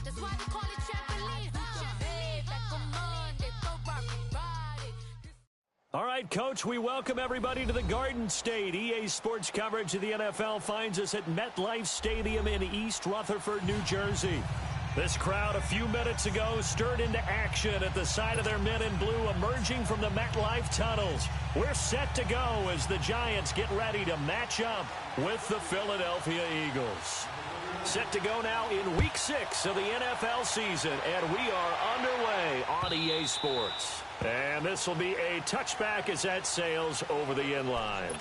That's why they call it trampoline. All right, Coach, we welcome everybody to the Garden State. EA Sports coverage of the NFL finds us at MetLife Stadium in East Rutherford, New Jersey. This crowd a few minutes ago stirred into action at the side of their men in blue emerging from the MetLife tunnels. We're set to go as the Giants get ready to match up with the Philadelphia Eagles. Set to go now in Week 6 of the NFL season, and we are underway on EA Sports. And this will be a touchback as that sails over the end line.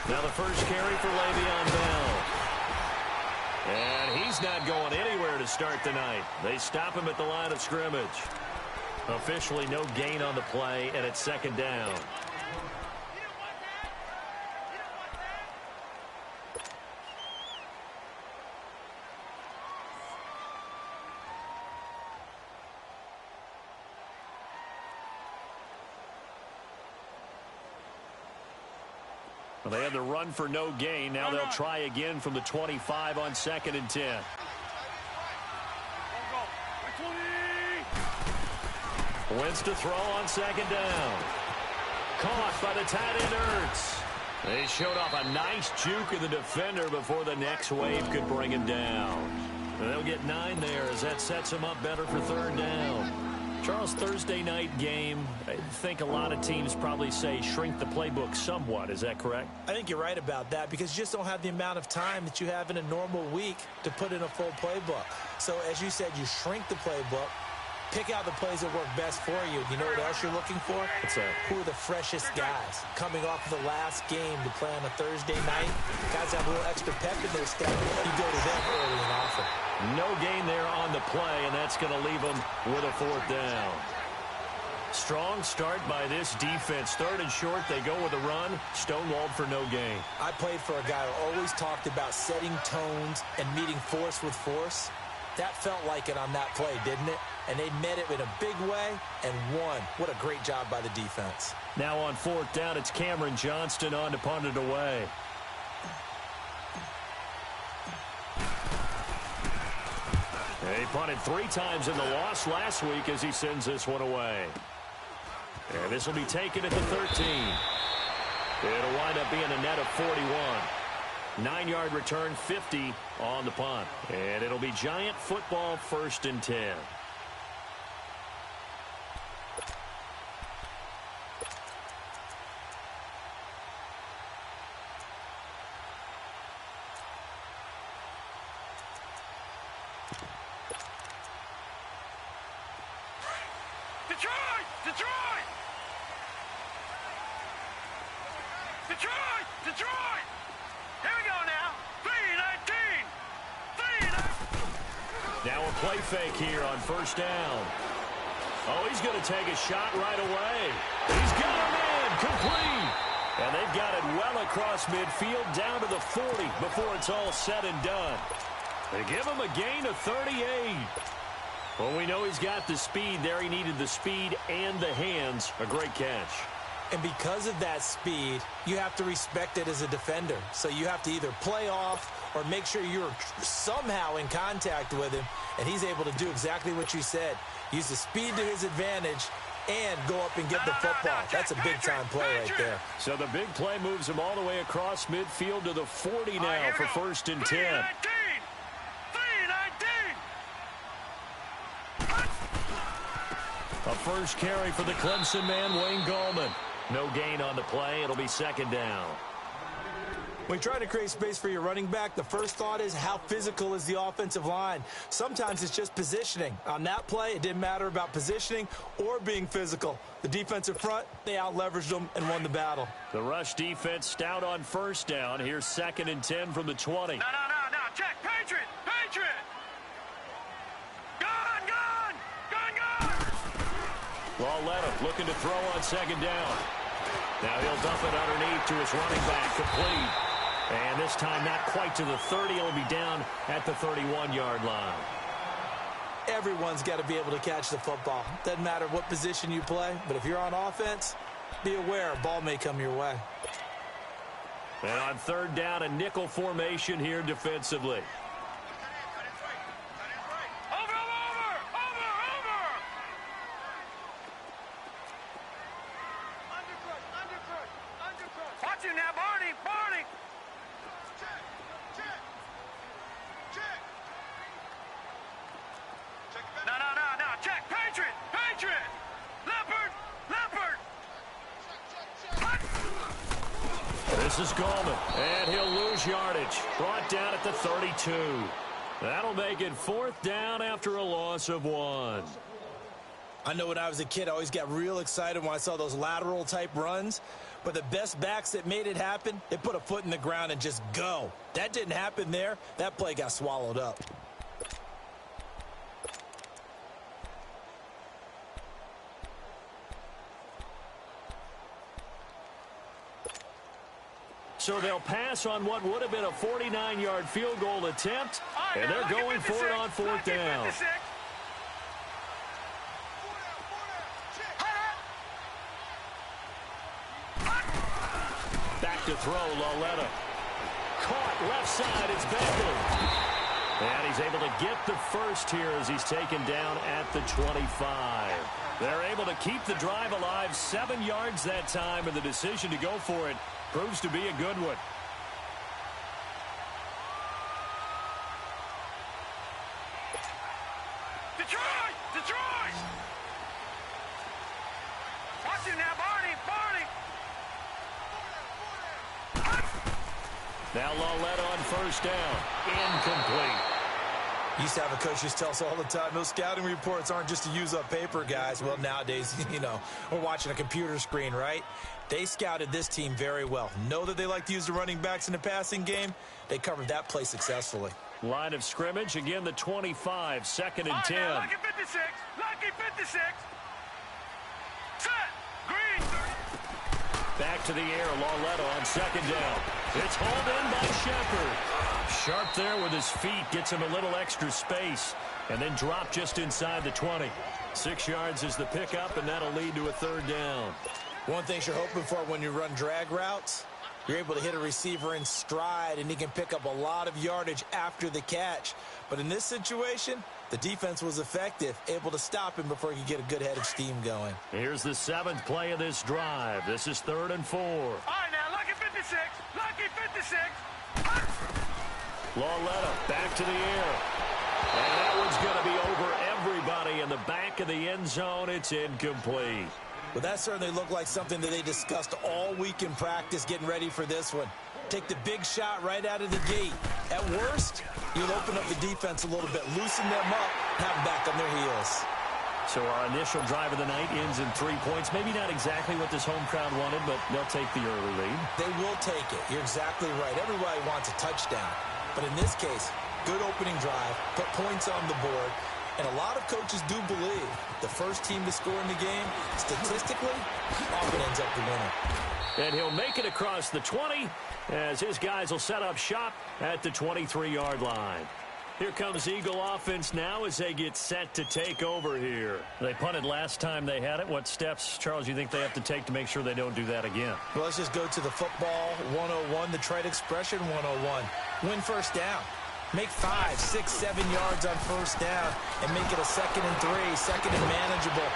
Now the first carry for Le'Veon Bell. And he's not going anywhere to start the night. They stop him at the line of scrimmage. Officially no gain on the play, and it's second down. They had the run for no gain. Now they'll try again from the 25 on 2nd and 10. Wentz to throw on 2nd down. Caught by the tight end Ertz. They showed off a nice juke of the defender before the next wave could bring him down. And they'll get 9 there as that sets them up better for 3rd down. Charles, Thursday night game, I think a lot of teams probably say shrink the playbook somewhat. Is that correct? I think you're right about that because you just don't have the amount of time that you have in a normal week to put in a full playbook. So, as you said, you shrink the playbook, pick out the plays that work best for you. You know what else you're looking for? What's that? Who are the freshest guys coming off of the last game to play on a Thursday night? Guys have a little extra pep in their step. You go to them early and often. No gain there on the play, and that's going to leave them with a 4th down. Strong start by this defense. 3rd and short, they go with a run. Stonewalled for no gain. I played for a guy who always talked about setting tones and meeting force with force. That felt like it on that play, didn't it? And they met it in a big way and won. What a great job by the defense. Now on 4th down, it's Cameron Johnston on to punt it away. He punted 3 times in the loss last week as he sends this one away. And this will be taken at the 13. It'll wind up being a net of 41. 9-yard return, 50 on the punt. And it'll be Giant football, 1st and 10. Detroit! Here we go now. 3-19. Now a play fake here on 1st down. Oh, he's going to take a shot right away. He's got him in. Complete. And they've got it well across midfield down to the 40 before it's all said and done. They give him a gain of 38. Well, we know he's got the speed there. He needed the speed and the hands. A great catch. And because of that speed, you have to respect it as a defender. So you have to either play off or make sure you're somehow in contact with him, and he's able to do exactly what you said. Use the speed to his advantage and go up and get the football. That's a big-time play right there. So the big play moves him all the way across midfield to the 40 now for 1st and 10. A first carry for the Clemson man, Wayne Gallman. No gain on the play. It'll be 2nd down. When you're trying to create space for your running back, the first thought is how physical is the offensive line. Sometimes it's just positioning. On that play, it didn't matter about positioning or being physical. The defensive front, they out-leveraged them and won the battle. The rush defense stout on first down. Here's 2nd and 10 from the 20. No. Check. Patriot. Gun. Lauletta looking to throw on 2nd down. Now he'll dump it underneath to his running back, complete. And this time not quite to the 30. He'll be down at the 31-yard line. Everyone's got to be able to catch the football. Doesn't matter what position you play, but if you're on offense, be aware a ball may come your way. And on 3rd down, a nickel formation here defensively. Over. Undercrush. Watch him now, Barney. Check. No. Check. Patriot. Leopard. This is Gallman, and he'll lose yardage. Brought down at the 32. That'll make it 4th down after a loss of 1. I know when I was a kid, I always got real excited when I saw those lateral-type runs. But the best backs that made it happen, they put a foot in the ground and just go. That didn't happen there. That play got swallowed up. So they'll pass on what would have been a 49-yard field goal attempt, and they're going for it on 4th down. Back to throw, Lauletta. Caught left side, it's Beckham. And he's able to get the first here as he's taken down at the 25. They're able to keep the drive alive, 7 yards that time, and the decision to go for it proves to be a good one. Detroit! Watch him now, Barney! Now Lauletta on 1st down. Incomplete. Used to have a coach just tell us all the time, those scouting reports aren't just to use up paper, guys. Well, nowadays, we're watching a computer screen, right? They scouted this team very well. Know that they like to use the running backs in the passing game. They covered that play successfully. Line of scrimmage, again the 25, 2nd and 10. Lucky 56. Set. Green. Back to the air, Lauletta on 2nd down. It's hauled in by Shepard. Sharp there with his feet, gets him a little extra space, and then dropped just inside the 20. 6 yards is the pickup, and that'll lead to a 3rd down. One thing you're hoping for when you run drag routes, you're able to hit a receiver in stride, and he can pick up a lot of yardage after the catch. But in this situation, the defense was effective, able to stop him before he could get a good head of steam going. Here's the 7th play of this drive. This is 3rd and 4. All right, now, Lucky 56. Lauletta back to the air. And that one's going to be over everybody in the back of the end zone. It's incomplete. Well, that certainly looked like something that they discussed all week in practice getting ready for this one. Take the big shot right out of the gate. At worst, you'll open up the defense a little bit, loosen them up, have them back on their heels. So our initial drive of the night ends in 3 points. Maybe not exactly what this home crowd wanted, but they'll take the early lead. They will take it. You're exactly right. Everybody wants a touchdown. But in this case, good opening drive, put points on the board, and a lot of coaches do believe the first team to score in the game, statistically, often ends up the winner. And he'll make it across the 20 as his guys will set up shop at the 23-yard line. Here comes Eagle offense now as they get set to take over here. They punted last time they had it. What steps, Charles, you think they have to take to make sure they don't do that again? Well, let's just go to the football 101, the trade expression 101. Win first down. Make 5, 6, 7 yards on first down and make it a 2nd and 3, 2nd and manageable.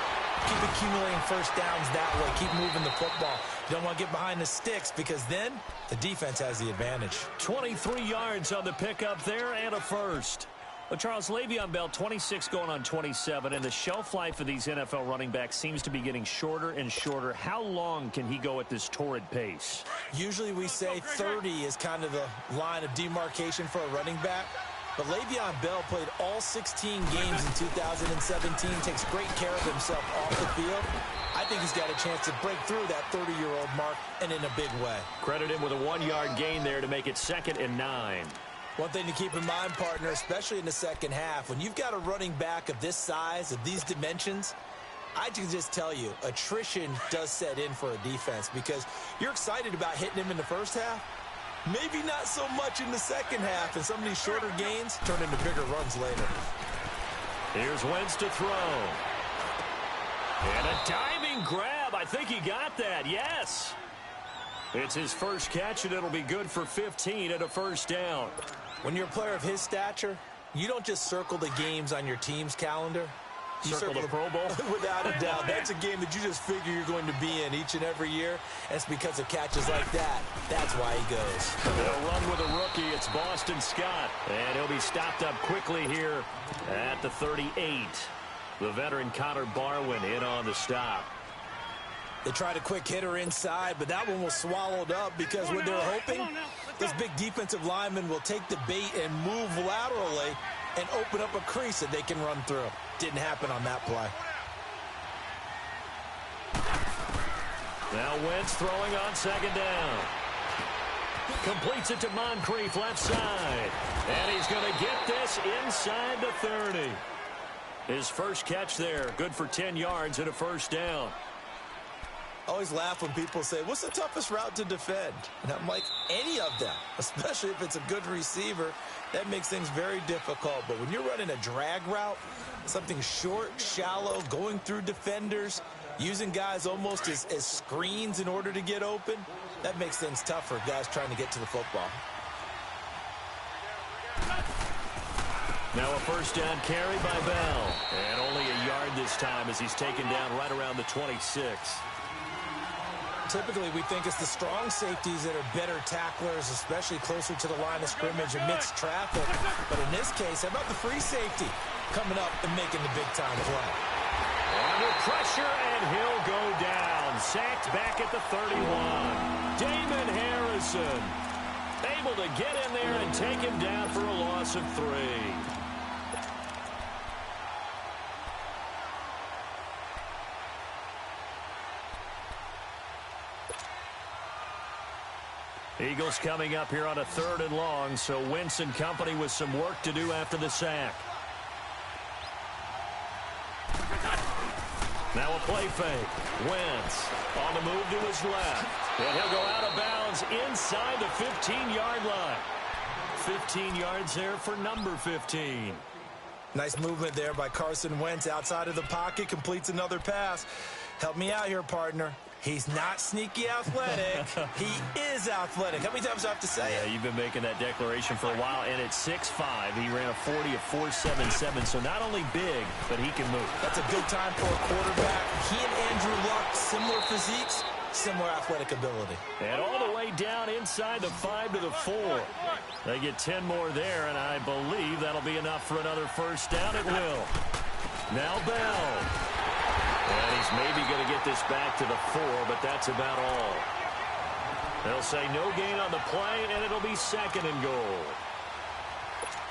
Keep accumulating first downs that way. Keep moving the football. You don't want to get behind the sticks because then the defense has the advantage. 23 yards on the pickup there and a first. Well, Charles, Le'Veon Bell, 26 going on 27, and the shelf life of these NFL running backs seems to be getting shorter and shorter. How long can he go at this torrid pace? Usually we say 30 is kind of the line of demarcation for a running back. But Le'Veon Bell played all 16 games in 2017, takes great care of himself off the field. I think he's got a chance to break through that 30-year-old mark, and in a big way. Credit him with a 1-yard gain there to make it 2nd and 9. One thing to keep in mind, partner, especially in the second half, when you've got a running back of this size, of these dimensions, I can just tell you, attrition does set in for a defense because you're excited about hitting him in the first half. Maybe not so much in the second half, and some of these shorter gains turn into bigger runs later. Here's Wentz to throw. And a diving grab. I think he got that, yes. It's his first catch, and it'll be good for 15 and a first down. When you're a player of his stature, you don't just circle the games on your team's calendar. You circle the Pro Bowl? Without a doubt. That's a game that you just figure you're going to be in each and every year. And it's because of catches like that. That's why he goes. They'll run with a rookie. It's Boston Scott. And he'll be stopped up quickly here at the 38. The veteran Connor Barwin in on the stop. They tried a quick hitter inside, but that one was swallowed up because what they're hoping, this big defensive lineman will take the bait and move laterally and open up a crease that they can run through. Didn't happen on that play. Now Wentz throwing on 2nd down. Completes it to Moncrief left side. And he's going to get this inside the 30. His first catch there, good for 10 yards and a first down. I always laugh when people say, what's the toughest route to defend? And I'm like, any of them, especially if it's a good receiver. That makes things very difficult. But when you're running a drag route, something short, shallow, going through defenders, using guys almost as screens in order to get open, that makes things tough for guys trying to get to the football. Now a first down carry by Bell. And only a yard this time as he's taken down right around the 26. Typically, we think it's the strong safeties that are better tacklers, especially closer to the line of scrimmage amidst traffic. But in this case, how about the free safety coming up and making the big-time play? Under pressure, and he'll go down. Sacked back at the 31. Damon Harrison able to get in there and take him down for a loss of 3. Eagles coming up here on a 3rd and long, so Wentz and company with some work to do after the sack. Now a play fake. Wentz on the move to his left. And he'll go out of bounds inside the 15-yard line. 15 yards there for number 15. Nice movement there by Carson Wentz outside of the pocket. Completes another pass. Help me out here, partner. He's not sneaky athletic. He is athletic. How many times do I have to say it? Yeah, you've been making that declaration for a while. And at 6'5", he ran a 40 of 4.77. So not only big, but he can move. That's a good time for a quarterback. He and Andrew Luck, similar physiques, similar athletic ability. And all the way down inside the 5 to the 4. They get 10 more there, and I believe that'll be enough for another first down. It will. Now Bell. And he's maybe going to get this back to the 4, but that's about all. They'll say no gain on the play, and it'll be 2nd and goal.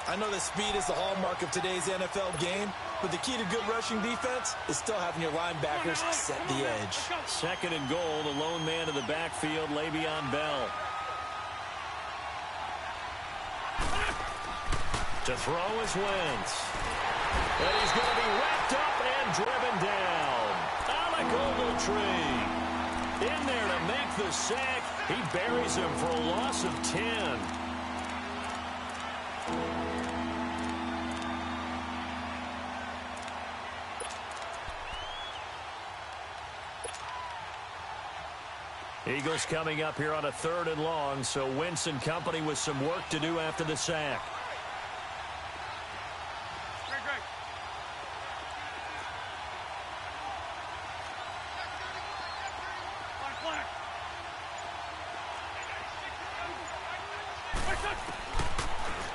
I know that speed is the hallmark of today's NFL game, but the key to good rushing defense is still having your linebackers set the edge. 2nd and goal, the lone man in the backfield, Le'Veon Bell. To throw is Wentz. And he's going to be wrapped up and driven down. Alec Ogletree in there to make the sack. He buries him for a loss of 10. Eagles coming up here on a 3rd and long, so Wentz and company with some work to do after the sack.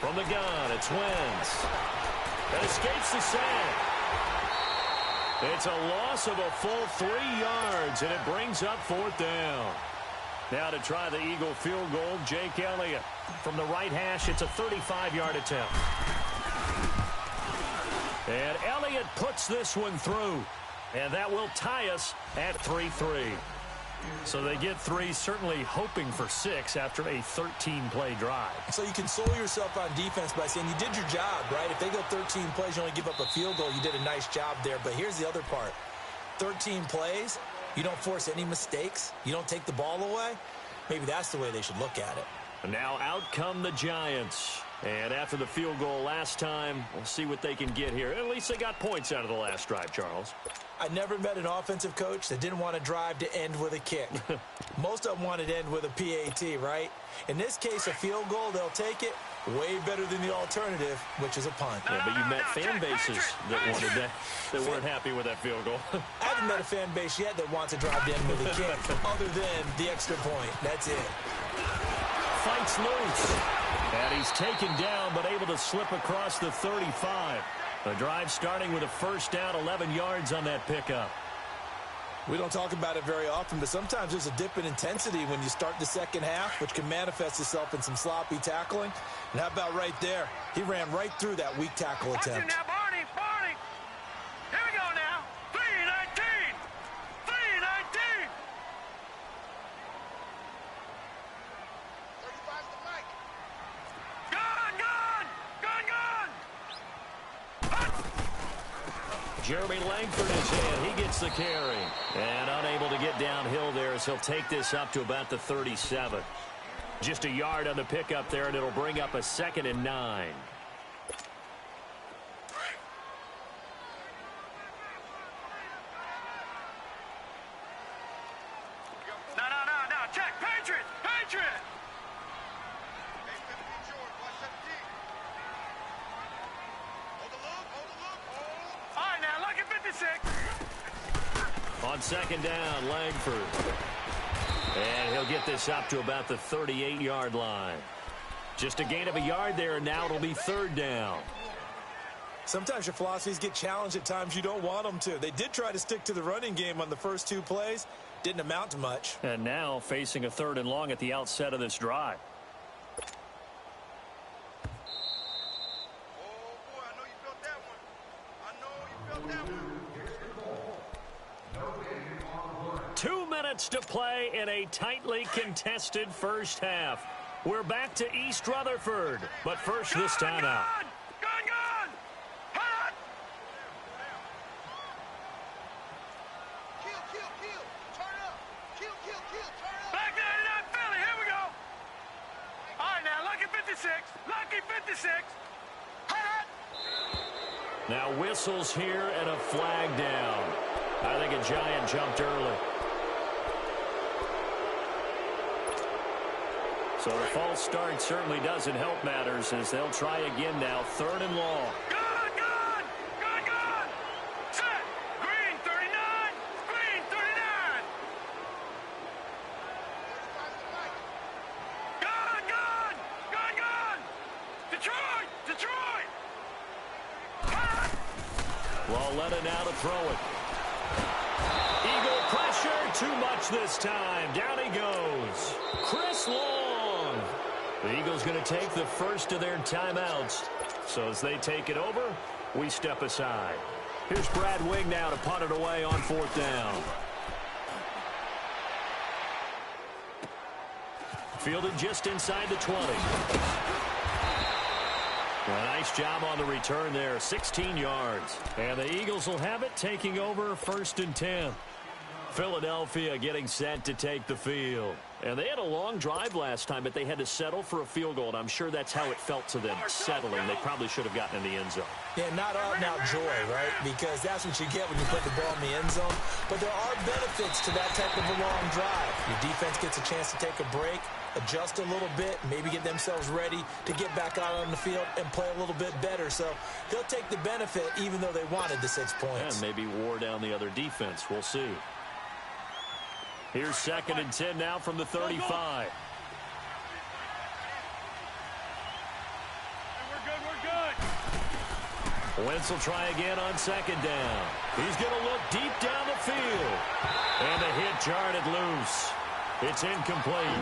From the gun, it's Wentz. That escapes the sack. It's a loss of a full 3 yards, and it brings up 4th down. Now to try the Eagle field goal, Jake Elliott. From the right hash, it's a 35-yard attempt. And Elliott puts this one through. And that will tie us at 3-3. So they get 3, certainly hoping for 6 after a 13-play drive. So you console yourself on defense by saying you did your job, right? If they go 13 plays, you only give up a field goal, you did a nice job there. But here's the other part. 13 plays, you don't force any mistakes, you don't take the ball away. Maybe that's the way they should look at it. And now out come the Giants. And after the field goal last time, we'll see what they can get here. At least they got points out of the last drive, Charles. I never met an offensive coach that didn't want to drive to end with a kick. Most of them wanted to end with a PAT, right? In this case, a field goal, they'll take it way better than the alternative, which is a punt. Yeah, but you've met fan bases that wanted that, that weren't happy with that field goal. I haven't met a fan base yet that wants to drive to end with a kick, other than the extra point. That's it. Fights loose. And he's taken down, but able to slip across the 35. The drive starting with a first down, 11 yards on that pickup. We don't talk about it very often, but sometimes there's a dip in intensity when you start the second half, which can manifest itself in some sloppy tackling. And how about right there? He ran right through that weak tackle Watch attempt. it now, Barney. Barney. Here we go now. 3-19. 3-19. 35's the mic. Gun, gun. Gun, gun. Jeremy Langford is in. He gets the carry. And unable to get downhill there as he'll take this up to about the 37. Just a yard on the pickup there, and it'll bring up a 2nd and 9. No. Check. Patriot. Patriot. Hey, 15 short, watch 17. Hold the look, hold. All right, now, look at 56. On 2nd down, Langford. And he'll get this up to about the 38-yard line. Just a gain of a yard there, and now it'll be 3rd down. Sometimes your philosophies get challenged at times you don't want them to. They did try to stick to the running game on the first 2 plays. Didn't amount to much. And now facing a 3rd and long at the outset of this drive. Oh, boy, I know you felt that one. 2 minutes to play in a tightly contested first half. We're back to East Rutherford, but first this time out. Gun. Hot. Kill. Turn up. Kill. Turn up. Back 99 Philly. Here we go. All right, now, lucky 56. Lucky 56. Hot. Now whistles here and a flag down. I think a Giant jumped early. So the false start certainly doesn't help matters as they'll try again now. 3rd and long. Gun. Set. Green 39. Green 39. 35's the mic. Gun. Detroit. Hot. Lauletta now to throw it. Eagle pressure, too much this time. Down he goes. Chris Long. The Eagles going to take the first of their timeouts. So as they take it over, we step aside. Here's Brad Wing now to punt it away on 4th down. Fielded just inside the 20. A nice job on the return there, 16 yards. And the Eagles will have it, taking over 1st and 10. Philadelphia getting set to take the field. And they had a long drive last time, but they had to settle for a field goal, and I'm sure that's how it felt to them, settling. They probably should have gotten in the end zone. Yeah, not out-and-out joy, right? Because that's what you get when you put the ball in the end zone. But there are benefits to that type of a long drive. Your defense gets a chance to take a break, adjust a little bit, maybe get themselves ready to get back out on the field and play a little bit better. So they'll take the benefit even though they wanted the 6 points. And maybe wore down the other defense. We'll see. Here's 2nd and 10 now from the 35. We're good. Wentz will try again on second down. He's going to look deep down the field. And the hit jarred it loose. It's incomplete.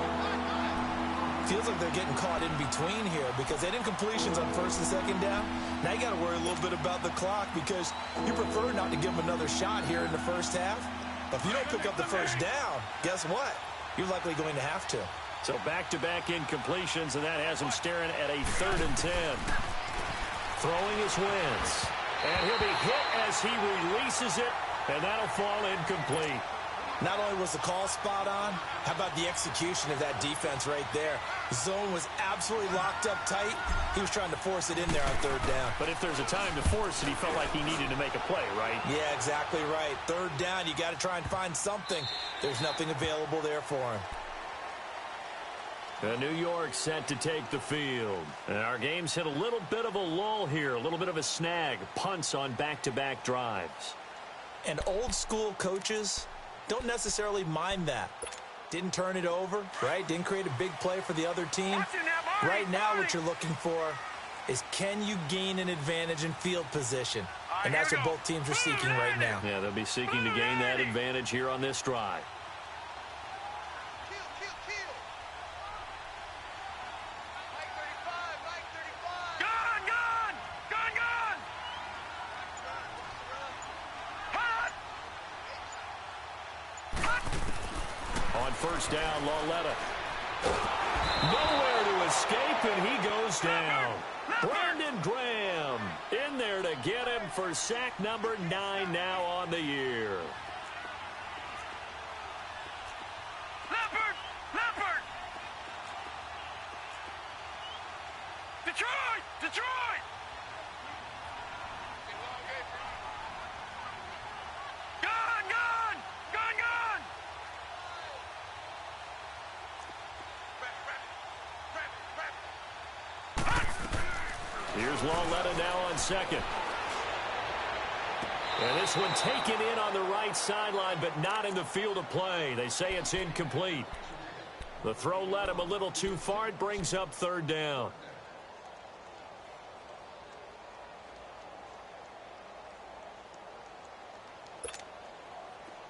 Feels like they're getting caught in between here because they did completions on first and second down. Now you got to worry a little bit about the clock because you prefer not to give them another shot here in the first half. But if you don't pick up the first down, guess what? You're likely going to have to. So back-to-back incompletions, and that has him staring at a 3rd and 10. Throwing is Wentz. And he'll be hit as he releases it, and that'll fall incomplete. Not only was the call spot on, how about the execution of that defense right there? The zone was absolutely locked up tight. He was trying to force it in there on 3rd down. But if there's a time to force it, he felt like he needed to make a play, right? Yeah, exactly right. 3rd down, you got to try and find something. There's nothing available there for him. New York set to take the field. And our game's hit a little bit of a lull here, a little bit of a snag. Punts on back-to-back drives. And old-school coaches don't necessarily mind that. Didn't turn it over, right? Didn't create a big play for the other team. Right now what you're looking for is can you gain an advantage in field position? And that's what both teams are seeking right now. Yeah, they'll be seeking to gain that advantage here on this drive. First down, Lauletta. Nowhere to escape, and he goes down. Brandon Graham in there to get him for sack number 9 now on the year. Leopard! Leopard! Detroit! Detroit! Gun! Gun! Gun! Gun! Here's Lauletta now on second. And this one taken in on the right sideline, but not in the field of play. They say it's incomplete. The throw led him a little too far. It brings up 3rd down.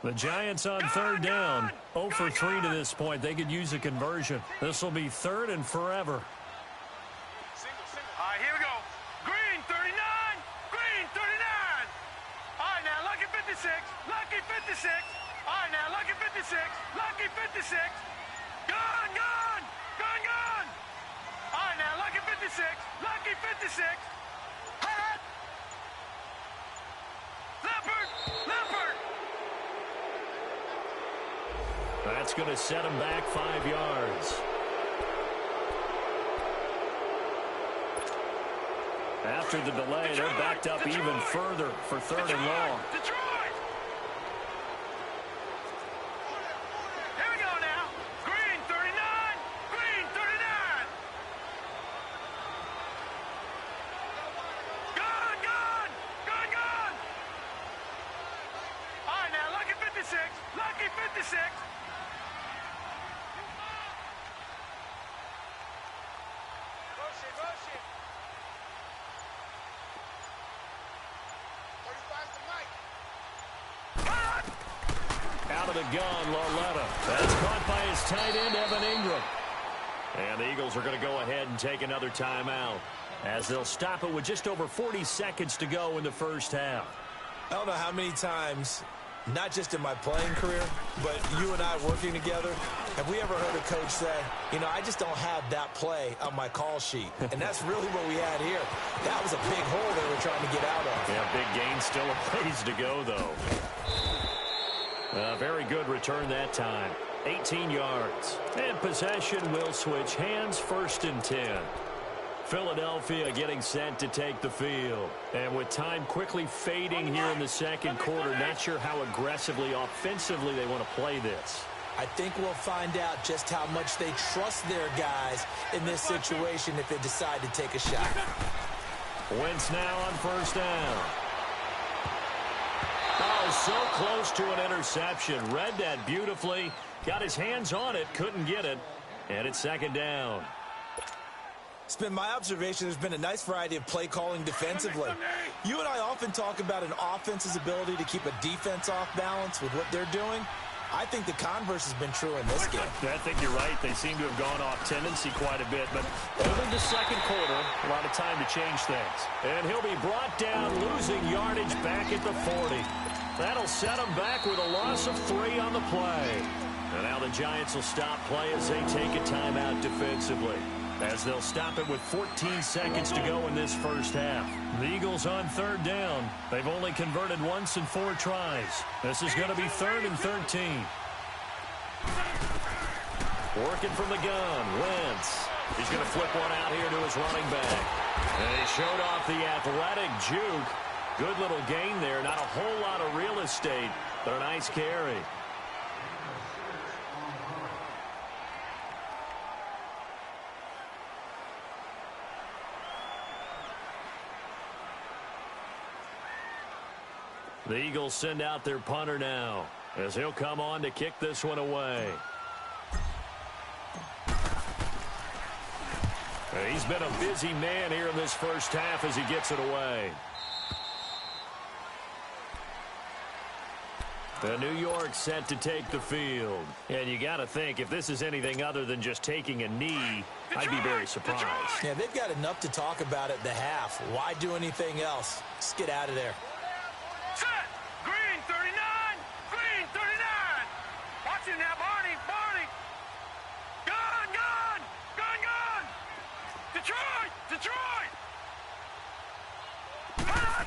The Giants on 3rd down. 0 for 3 to this point. They could use a conversion. This will be 3rd and forever. All right, here we go. Green 39. Green 39. All right, now, lucky 56. Lucky 56. All right, now, lucky 56. Lucky 56. Gun, gun. Gun, gun. All right, now, lucky 56. Lucky 56. Hat. Leopard. Leopard. That's going to set him back 5 yards. After the delay, they're backed up even further for 3rd and long. Detroit! Here we go now. Green 39. Green 39. Gun, gun. Gun, gun. All right, now, lucky 56. Lucky 56. Rush it, rush it. Out of the gun, Lauletta. That's caught by his tight end, Evan Ingram. And the Eagles are going to go ahead and take another timeout as they'll stop it with just over 40 seconds to go in the first half. I don't know how many times, not just in my playing career, but you and I working together, have we ever heard a coach say, you know, I just don't have that play on my call sheet. And that's really what we had here. That was a big hole they were trying to get out of. Yeah, big gain, still a ways to go, though. Very good return that time. 18 yards. And possession will switch hands, 1st and 10. Philadelphia getting set to take the field. And with time quickly fading here in the second quarter, not sure how aggressively, offensively they want to play this. I think we'll find out just how much they trust their guys in this situation if they decide to take a shot. Wentz now on 1st down. Oh, so close to an interception. Read that beautifully. Got his hands on it, couldn't get it. And it's 2nd down. It's been my observation there's been a nice variety of play calling defensively. You and I often talk about an offense's ability to keep a defense off balance with what they're doing. I think the converse has been true in this game. I think you're right. They seem to have gone off tendency quite a bit, but over the second quarter, a lot of time to change things. And he'll be brought down, losing yardage back at the 40. That'll set him back with a loss of 3 on the play. And now the Giants will stop play as they take a timeout defensively, as they'll stop it with 14 seconds to go in this first half. The Eagles on third down. They've only converted once in 4 tries. This is going to be 3rd and 13. Working from the gun, Wentz. He's going to flip one out here to his running back. And he showed off the athletic juke. Good little gain there. Not a whole lot of real estate, but a nice carry. The Eagles send out their punter now, as he'll come on to kick this one away. He's been a busy man here in this first half as he gets it away. The New York set to take the field. And you got to think, if this is anything other than just taking a knee, I'd be very surprised. Yeah, they've got enough to talk about at the half. Why do anything else? Just get out of there. Set! Green 39! Green 39! Watch him now, Barney! Barney! Gun! Gun! Gun! Gun! Detroit! Detroit! Hot!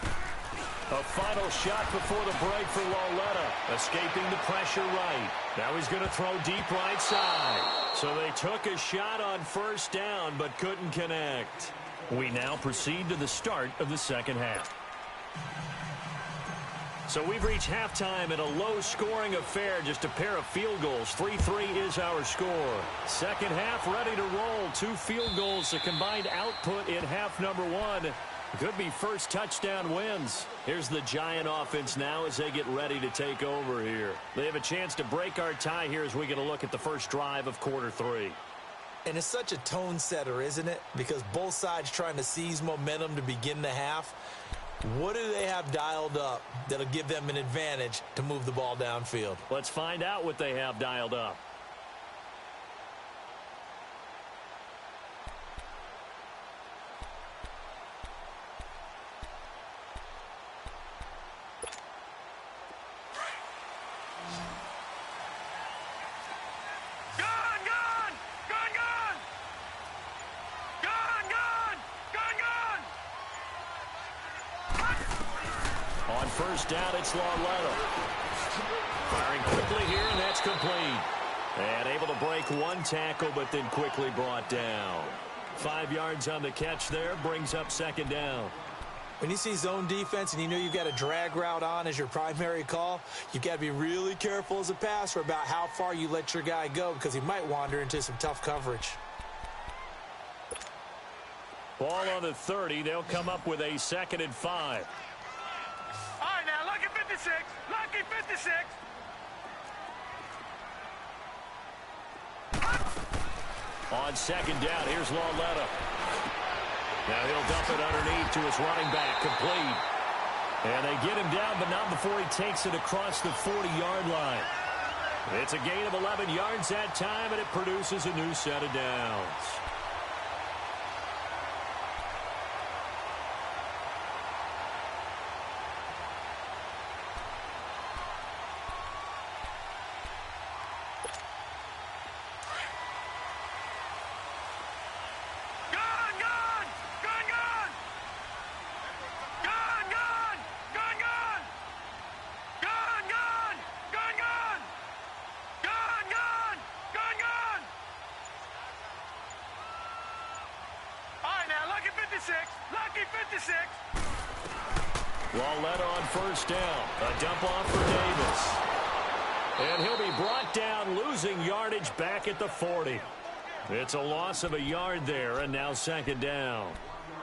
A final shot before the break for Lauletta, escaping the pressure right. Now he's going to throw deep right side. So they took a shot on first down but couldn't connect. We now proceed to the start of the second half. So we've reached halftime in a low-scoring affair, just a pair of field goals. 3-3 is our score. Second half ready to roll. 2 field goals, a combined output in half number 1. Could be first touchdown wins. Here's the Giant offense now as they get ready to take over here. They have a chance to break our tie here as we get a look at the first drive of quarter 3. And it's such a tone setter, isn't it? Because both sides trying to seize momentum to begin the half. What do they have dialed up that'll give them an advantage to move the ball downfield? Let's find out what they have dialed up. First down, it's Lauletta. Firing quickly here, and that's complete. And able to break 1 tackle, but then quickly brought down. 5 yards on the catch there, brings up second down. When you see zone defense and you know you've got a drag route on as your primary call, you've got to be really careful as a passer about how far you let your guy go because he might wander into some tough coverage. Ball on the 30. They'll come up with a 2nd and 5. All right, now, lucky 56. Lucky 56. On second down, here's Lauletta. Now he'll dump it underneath to his running back, complete. And they get him down, but not before he takes it across the 40-yard line. It's a gain of 11 yards that time, and it produces a new set of downs. Lucky 56. Lauletta on first down. A dump off for Davis. And he'll be brought down, losing yardage back at the 40. It's a loss of a yard there, and now second down.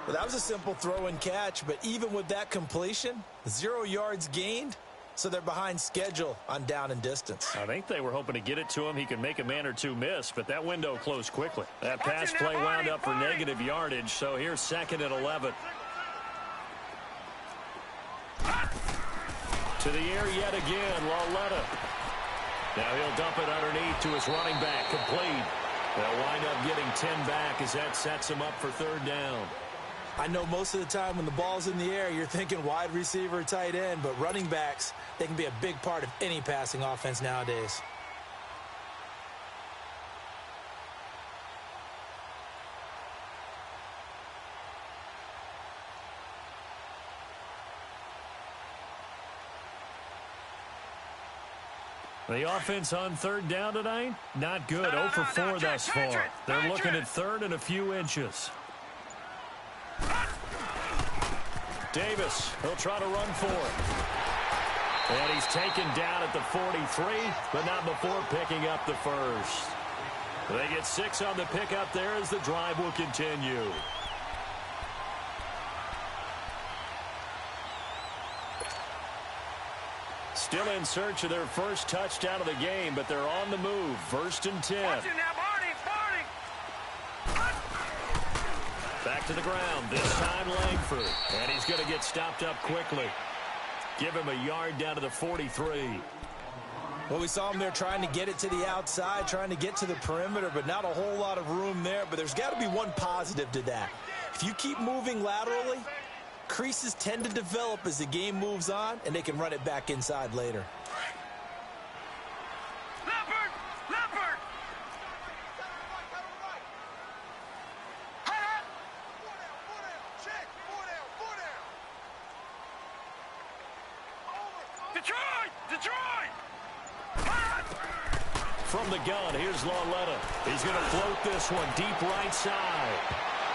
Well, that was a simple throw and catch, but even with that completion, 0 yards gained, so they're behind schedule on down and distance. I think they were hoping to get it to him. He could make a man or two miss, but that window closed quickly. That pass play wound up for negative yardage, so here's 2nd and 11. To the air yet again, Lauletta. Now he'll dump it underneath to his running back, complete. They'll wind up getting 10 back as that sets him up for 3rd down. I know most of the time when the ball's in the air, you're thinking wide receiver, tight end, but running backs, they can be a big part of any passing offense nowadays. The offense on 3rd down tonight, not good. 0 for 4 thus far. They're looking at 3rd and a few inches. Davis, he'll try to run for it. And he's taken down at the 43, but not before picking up the first. They get 6 on the pickup there as the drive will continue. Still in search of their first touchdown of the game, but they're on the move. 1st and 10. Watch it now, Barney. Back to the ground, this time Langford. And he's going to get stopped up quickly. Give him a yard down to the 43. Well, we saw him there trying to get it to the outside, trying to get to the perimeter, but not a whole lot of room there. But there's got to be one positive to that. If you keep moving laterally, creases tend to develop as the game moves on, and they can run it back inside later. Leopard! Leopard! Detroit! Detroit! From the gun, here's Lauletta. He's going to float this one deep right side.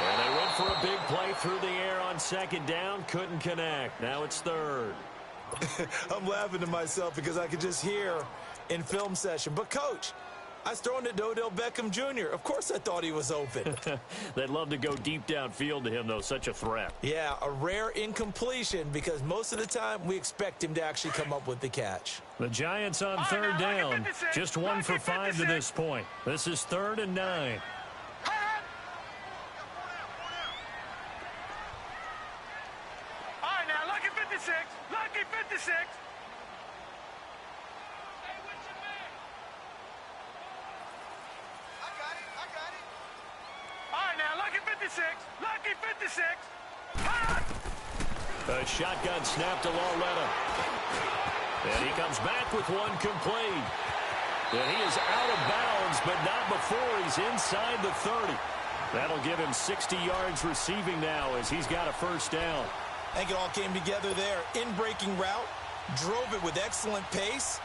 And they went for a big play through the air on 2nd down. Couldn't connect. Now it's 3rd. I'm laughing to myself because I could just hear in film session. But, Coach, I was throwing it to Odell Beckham Jr. Of course I thought he was open. They'd love to go deep downfield to him, though. Such a threat. Yeah, a rare incompletion because most of the time we expect him to actually come up with the catch. The Giants on 3rd down. Just 1 for 5 to this point. This is 3rd and 9. All right, now, lucky 56. Lucky 56. All right, now, lucky 56. Lucky 56. A shotgun snap to Lauletta. And he comes back with one complete. And he is out of bounds, but not before he's inside the 30. That'll give him 60 yards receiving now as he's got a 1st down. I think it all came together there. In-breaking route, drove it with excellent pace.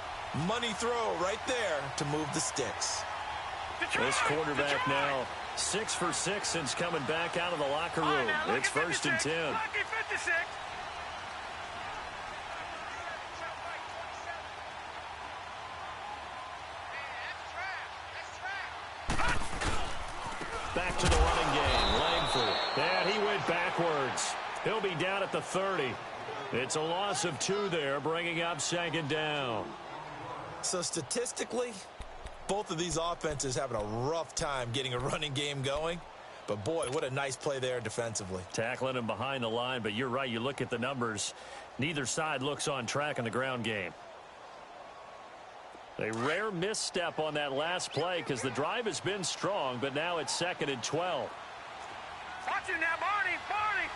Money throw right there to move the sticks. Detroit, This quarterback Detroit. now 6 for 6 since coming back out of the locker All right, room. now, lucky It's 1st and 56. 10. Lucky 56. Back to the running game. Langford. And he went backwards. He'll be down at the 30. It's a loss of 2 there, bringing up 2nd down. So statistically, both of these offenses having a rough time getting a running game going. But, boy, what a nice play there defensively. Tackling him behind the line, but you're right. You look at the numbers. Neither side looks on track in the ground game. A rare misstep on that last play because the drive has been strong, but now it's 2nd and 12. Watch it now, Barney. Barney.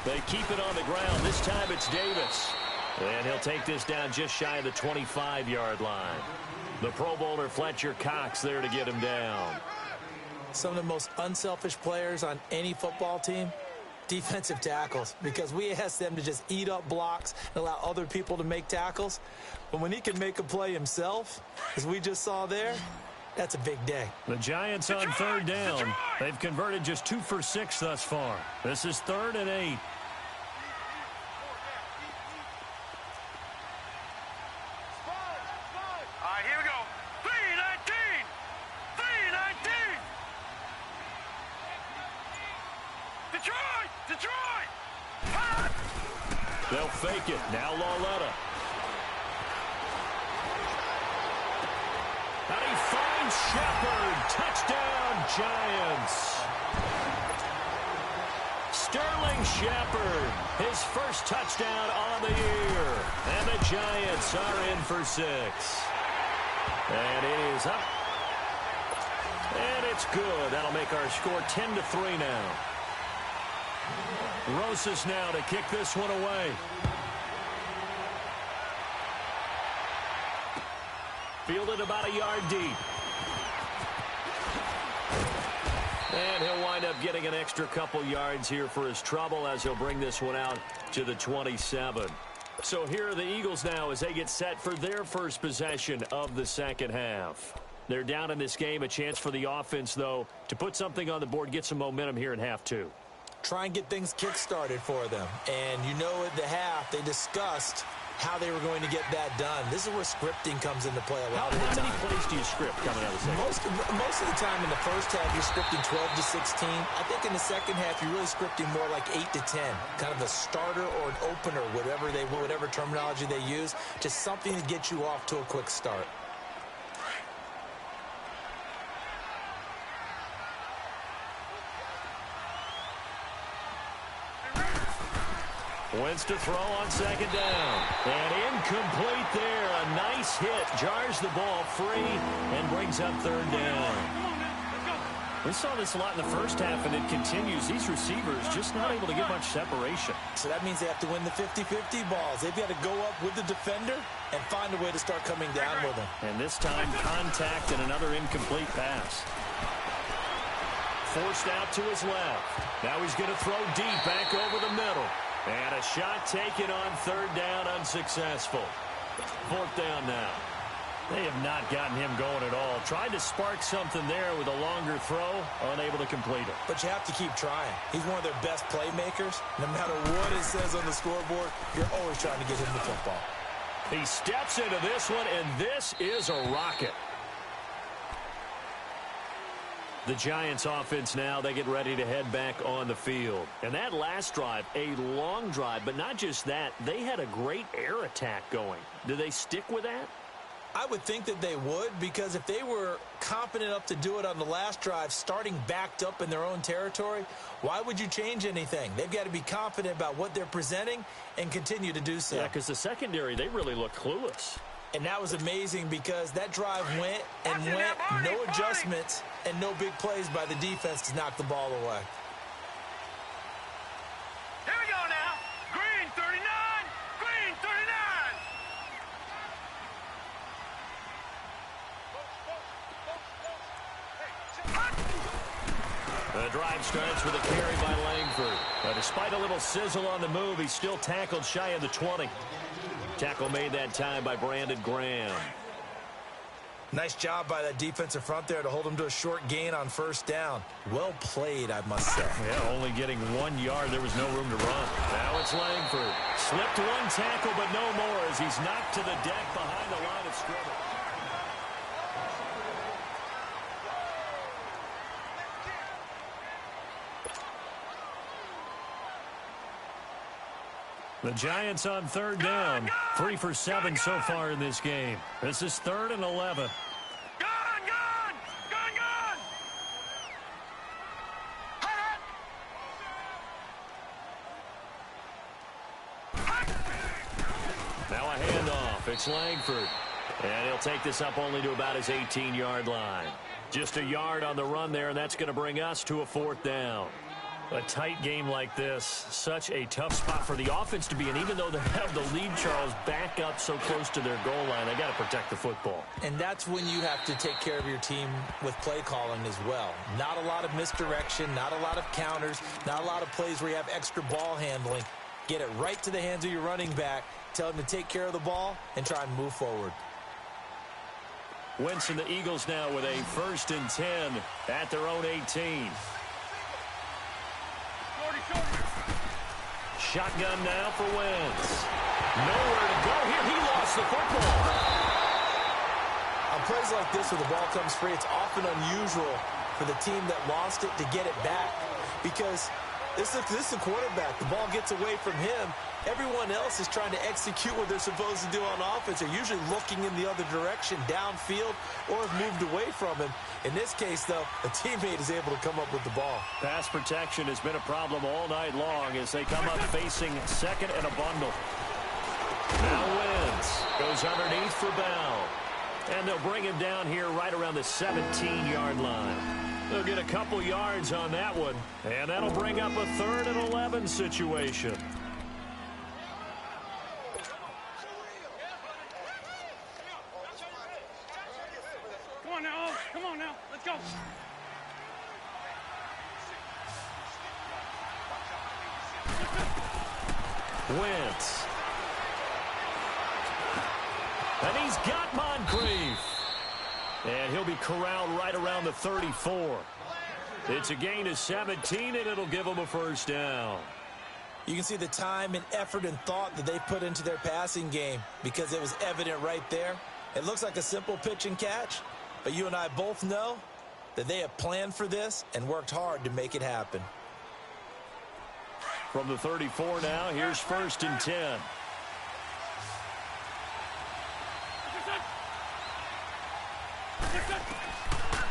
They keep it on the ground. This time it's Davis. And he'll take this down just shy of the 25-yard line. The Pro Bowler Fletcher Cox there to get him down. Some of the most unselfish players on any football team, defensive tackles, because we ask them to just eat up blocks and allow other people to make tackles. But when he can make a play himself, as we just saw there, that's a big day. The Giants on 3rd down. They've converted just 2 for 6 thus far. This is 3rd and 8. All right, here we go. 319. 319. Detroit. Detroit. They'll fake it. Now Lauletta. And he finds Shepard. Touchdown, Giants. Sterling Shepard, his first touchdown on the year. And the Giants are in for 6. And it is up. And it's good. That'll make our score 10-3 now. Rosas now to kick this one away. Fielded about a yard deep. And he'll wind up getting an extra couple yards here for his trouble as he'll bring this one out to the 27. So here are the Eagles now as they get set for their first possession of the second half. They're down in this game. A chance for the offense, though, to put something on the board, get some momentum here in half 2. Try and get things kick-started for them. And you know at the half they discussed how they were going to get that done. This is where scripting comes into play a lot of the time. How many plays do you script coming out of the second? Most of the time in the first half, you're scripting 12 to 16. I think in the second half, you're really scripting more like 8 to 10. Kind of a starter or an opener, whatever terminology they use. Just something to get you off to a quick start. Wentz to throw on second down. And incomplete there. A nice hit. Jars the ball free and brings up third down. We saw this a lot in the first half, and it continues. These receivers just not able to get much separation. So that means they have to win the 50-50 balls. They've got to go up with the defender and find a way to start coming down with them. And this time, contact and another incomplete pass. Forced out to his left. Now he's going to throw deep back over the middle. And a shot taken on third down, unsuccessful. Fourth down now. They have not gotten him going at all. Tried to spark something there with a longer throw, unable to complete it. But you have to keep trying. He's one of their best playmakers. No matter what it says on the scoreboard, you're always trying to get him the football. He steps into this one, and this is a rocket. The Giants offense now, they get ready to head back on the field. And that last drive, a long drive, but not just that, they had a great air attack going. Do they stick with that? I would think that they would, because if they were confident enough to do it on the last drive, starting backed up in their own territory, why would you change anything? They've got to be confident about what they're presenting and continue to do so. Yeah, because the secondary, they really looked clueless. And that was amazing because that drive went and went, no adjustments and no big plays by the defense to knock the ball away. Here we go now. Green 39. Green 39. The drive starts with a carry by Langford. Despite a little sizzle on the move, he's still tackled shy of the 20. Tackle made that time by Brandon Graham. Nice job by that defensive front there to hold him to a short gain on first down. Well played, I must say. Yeah, only getting 1 yard. There was no room to run. Now it's Langford. Slipped one tackle, but no more as he's knocked to the deck behind the line of scrimmage. The Giants on third down. 3 for 7 so far in this game. This is 3rd and 11. Now a handoff. It's Langford. And he'll take this up only to about his 18-yard line. Just a yard on the run there, and that's going to bring us to a 4th down. A tight game like this, such a tough spot for the offense to be in. Even though they have the lead, Charles, back up so close to their goal line, they got to protect the football. And that's when you have to take care of your team with play calling as well. Not a lot of misdirection, not a lot of counters, not a lot of plays where you have extra ball handling. Get it right to the hands of your running back, tell him to take care of the ball, and try and move forward. Wentz and the Eagles now with a 1st and 10 at their own 18. Shotgun now for Wentz. Nowhere to go here. He lost the football. On plays like this where the ball comes free, it's often unusual for the team that lost it to get it back because this is the quarterback. The ball gets away from him, Everyone else is trying to execute what they're supposed to do on offense. They're usually looking in the other direction, downfield, or have moved away from him. In this case, though, a teammate is able to come up with the ball. Pass protection has been a problem all night long as they come up facing second and a bundle. Now Wentz goes underneath for Bell. And they'll bring him down here right around the 17-yard line. They'll get a couple yards on that one, and that'll bring up a 3rd and 11 situation. Come on now, let's go. Wentz. And he's got Moncrief. And he'll be corralled right around the 34. It's a gain of 17, and it'll give them a first down. You can see the time and effort and thought that they put into their passing game because it was evident right there. It looks like a simple pitch and catch, but you and I both know that they have planned for this and worked hard to make it happen. From the 34 now, here's 1st and 10.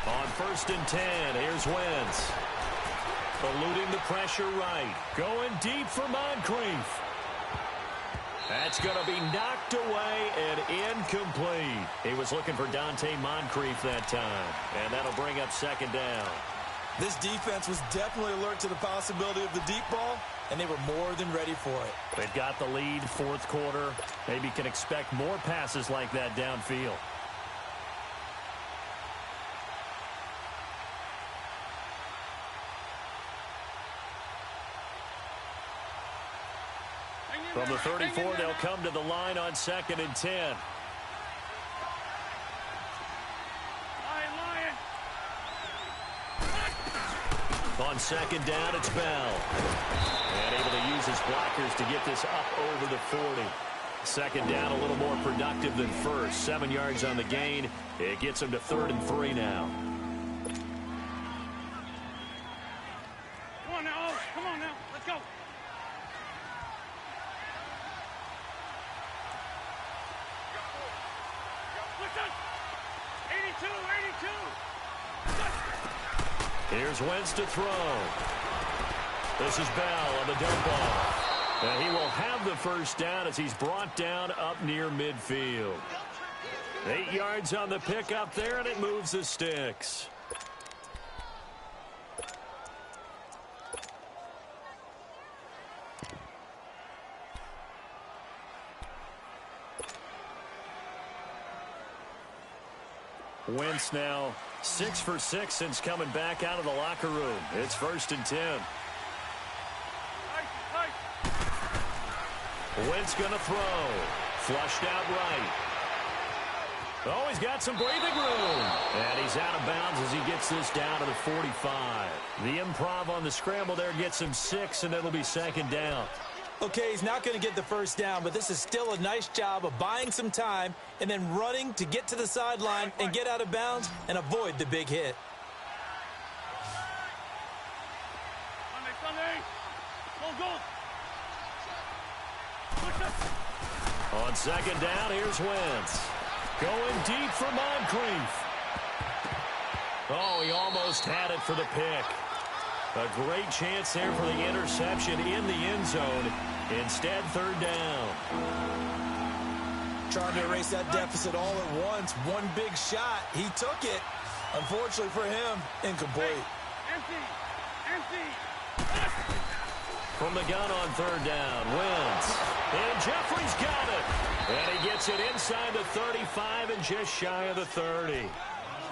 On 1st and 10, here's Wentz. Eluding the pressure right. Going deep for Moncrief. That's going to be knocked away and incomplete. He was looking for Dante Moncrief that time. And that'll bring up 2nd down. This defense was definitely alert to the possibility of the deep ball, and they were more than ready for it. They've got the lead, 4th quarter. Maybe can expect more passes like that downfield. From the 34, they'll come to the line on 2nd and 10. On 2nd down, it's Bell. And able to use his blockers to get this up over the 40. 2nd down, a little more productive than 1st. 7 yards on the gain. It gets him to 3rd and 3 now. Come on now, let's go. Listen, 82. Here's Wentz to throw. This is Bell on the dump off. And he will have the first down as he's brought down up near midfield. 8 yards on the pickup there, and it moves the sticks. Wentz now 6 for 6 since coming back out of the locker room. It's 1st and 10. Wentz going to throw. Flushed out right. Oh, he's got some breathing room. And he's out of bounds as he gets this down to the 45. The improv on the scramble there gets him 6, and it'll be 2nd down. Okay, he's not going to get the first down, but this is still a nice job of buying some time and then running to get to the sideline and get out of bounds and avoid the big hit. On 2nd down, here's Wentz. Going deep for Moncrief. Oh, he almost had it for the pick. A great chance there for the interception in the end zone. Instead, 3rd down. Trying to erase that deficit all at once. One big shot. He took it. Unfortunately for him, incomplete. Empty. From the gun on 3rd down, Wentz. And Jeffrey's got it. And he gets it inside the 35 and just shy of the 30.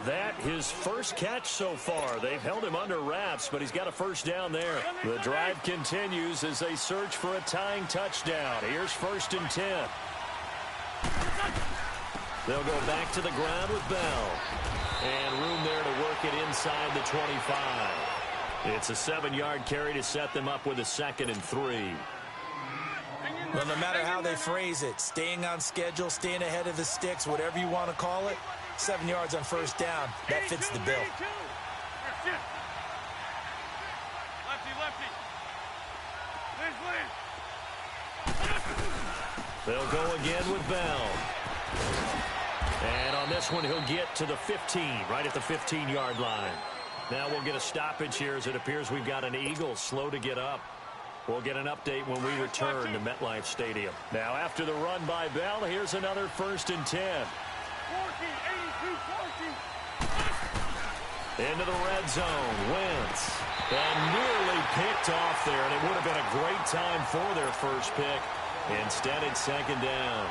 That his first catch so far. They've held him under wraps, but he's got a first down there. The drive continues as they search for a tying touchdown. Here's 1st and 10. They'll go back to the ground with Bell. And room there to work it inside the 25. It's a 7-yard carry to set them up with a 2nd and 3. Well, no matter how they phrase it, staying on schedule, staying ahead of the sticks, whatever you want to call it, 7 yards on first down, that fits the bill. Lefty. They'll go again with Bell. And on this one, he'll get to the 15, right at the 15-yard line. Now we'll get a stoppage here as it appears we've got an Eagle slow to get up. We'll get an update when we return to MetLife Stadium. Now after the run by Bell, here's another 1st and 10. 14, 82, 14. Into the red zone, Wentz. And nearly picked off there, and it would have been a great time for their first pick. Instead, it's 2nd down.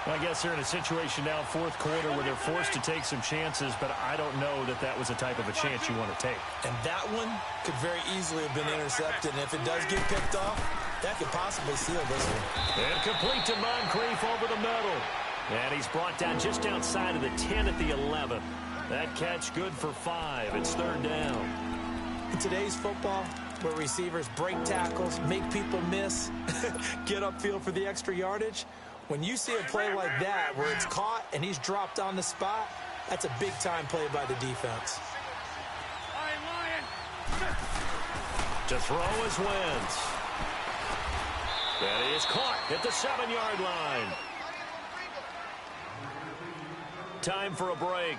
Well, I guess they're in a situation now, 4th quarter, where they're forced to take some chances, but I don't know that that was the type of a chance you want to take. And that one could very easily have been intercepted, and if it does get picked off, that could possibly seal this one. And complete to Moncrief over the middle. And he's brought down just outside of the 10 at the 11. That catch good for 5. It's 3rd down. In today's football, where receivers break tackles, make people miss, get upfield for the extra yardage, when you see a play like that where it's caught and he's dropped on the spot, that's a big-time play by the defense. To throw is Wentz. And he is caught at the 7-yard line. Time for a break.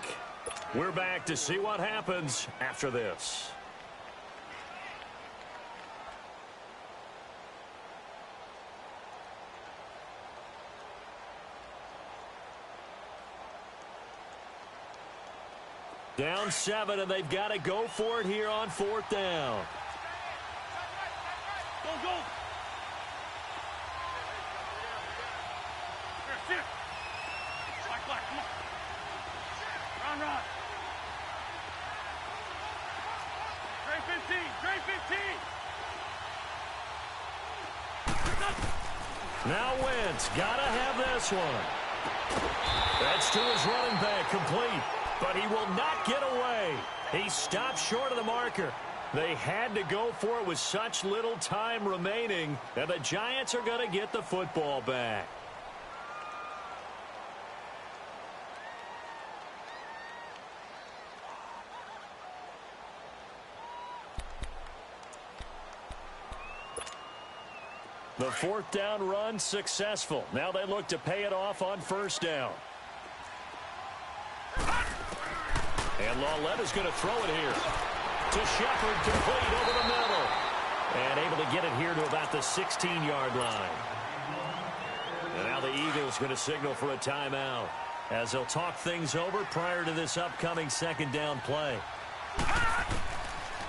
We're back to see what happens after this. Down 7, and they've got to go for it here on 4th down. Go, go. Here. Black, come on. Run. Gray 15. Now Wentz, gotta have this one. That's to his running back, complete. But he will not get away. He stopped short of the marker. They had to go for it with such little time remaining, and the Giants are going to get the football back. The 4th down run successful. Now they look to pay it off on 1st down. And Lauletta's going to throw it here. To Shepard, complete over the middle. And able to get it here to about the 16-yard line. And now the Eagles going to signal for a timeout as they'll talk things over prior to this upcoming 2nd down play.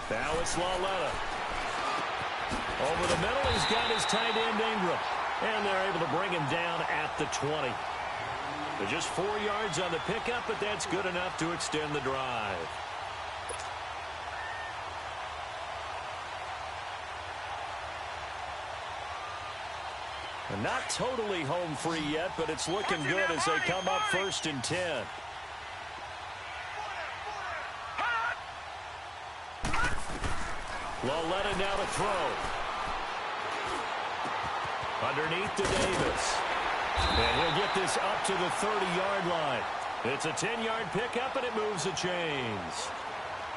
Now it's Lauletta. Over the middle, he's got his tight end Ingram. And they're able to bring him down at the 20. They're just 4 yards on the pickup, but that's good enough to extend the drive. And not totally home free yet, but it's looking good as they come up 1st and 10. Lauletta now to throw. Underneath to Davis. And he'll get this up to the 30-yard line. It's a 10-yard pickup, and it moves the chains.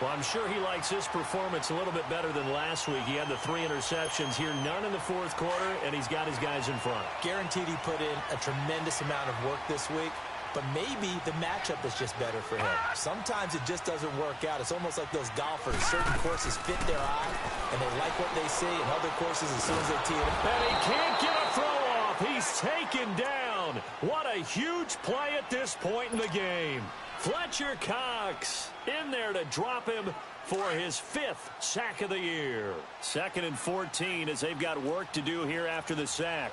Well, I'm sure he likes this performance a little bit better than last week. He had the 3 interceptions here, none in the 4th quarter, and he's got his guys in front. Guaranteed he put in a tremendous amount of work this week, but maybe the matchup is just better for him. Sometimes it just doesn't work out. It's almost like those golfers. Certain courses fit their eye, and they like what they see, and other courses, as soon as they tee it up. And he can't get a throw off. He's taken down. What a huge play at this point in the game. Fletcher Cox in there to drop him for his 5th sack of the year. 2nd and 14 as they've got work to do here after the sack.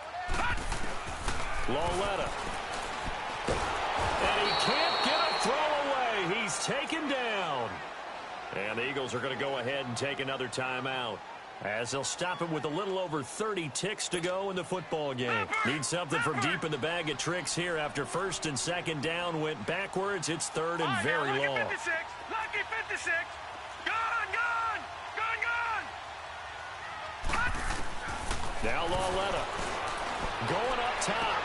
Lauletta. And he can't get a throw away. He's taken down. And the Eagles are going to go ahead and take another timeout as they'll stop him with a little over 30 ticks to go in the football game. Need something from deep in the bag of tricks here after 1st and 2nd down went backwards. It's 3rd and very long. Lucky 56. Gone. Now Lauletta going up top.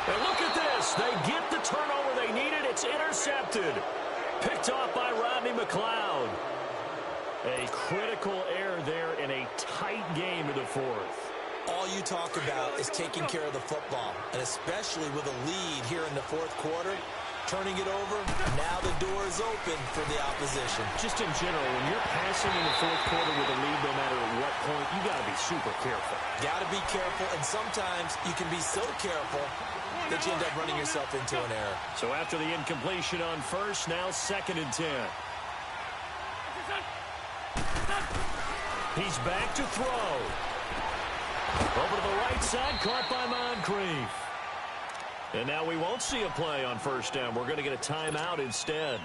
And look at this. They get the turnover they needed. It's intercepted. Picked off by Rodney McLeod. A critical error there in a tight game in the 4th. all you talk about is taking care of the football, and especially with a lead here in the fourth quarter, turning it over, now the door is open for the opposition. Just in general, when you're passing in the fourth quarter with a lead, no matter at what point, you got to be super careful. Got to be careful, and sometimes you can be so careful that you end up running yourself into an error. So after the incompletion on first, now 2nd and 10. He's back to throw. Over to the right side, caught by Moncrief. And now we won't see a play on first down. We're going to get a timeout instead,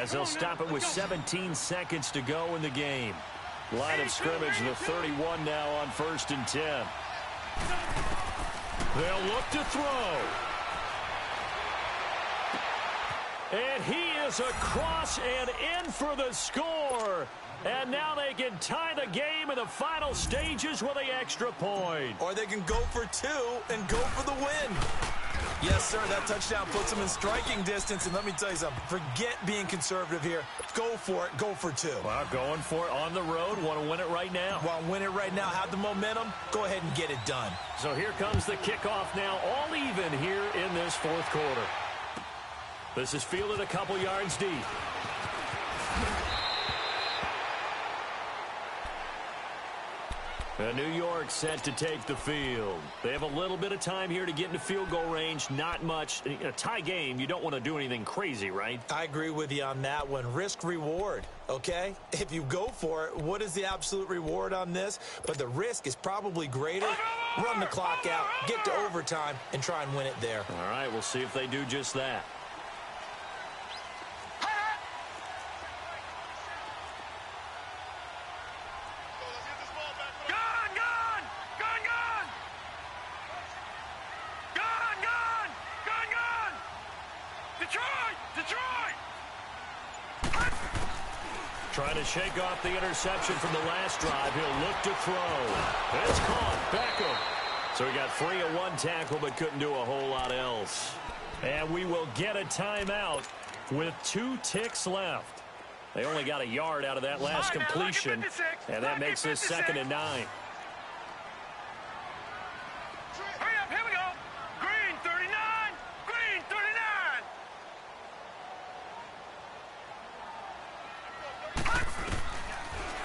as they'll stop it with 17 seconds to go in the game. Line of scrimmage, the 31 now on 1st and 10. They'll look to throw. And he is across and in for the score. And now they can tie the game in the final stages with the extra point. Or they can go for 2 and go for the win. Yes, sir, that touchdown puts them in striking distance. And let me tell you something, forget being conservative here. Go for it, go for 2. Well, going for it on the road. Want to win it right now. Want to win it right now, have the momentum, go ahead and get it done. So here comes the kickoff now, all even here in this fourth quarter. This is fielded a couple yards deep. New York set to take the field. They have a little bit of time here to get into field goal range. Not much. In a tie game, you don't want to do anything crazy, right? I agree with you on that one. Risk-reward, okay? If you go for it, what is the absolute reward on this? But the risk is probably greater. Run the clock out, get to overtime, and try and win it there. All right, we'll see if they do just that. Trying to shake off the interception from the last drive. He'll look to throw. It's caught. Beckham. So he got free of one tackle but couldn't do a whole lot else. And we will get a timeout with 2 ticks left. They only got a yard out of that last completion, and that makes this 2nd and 9.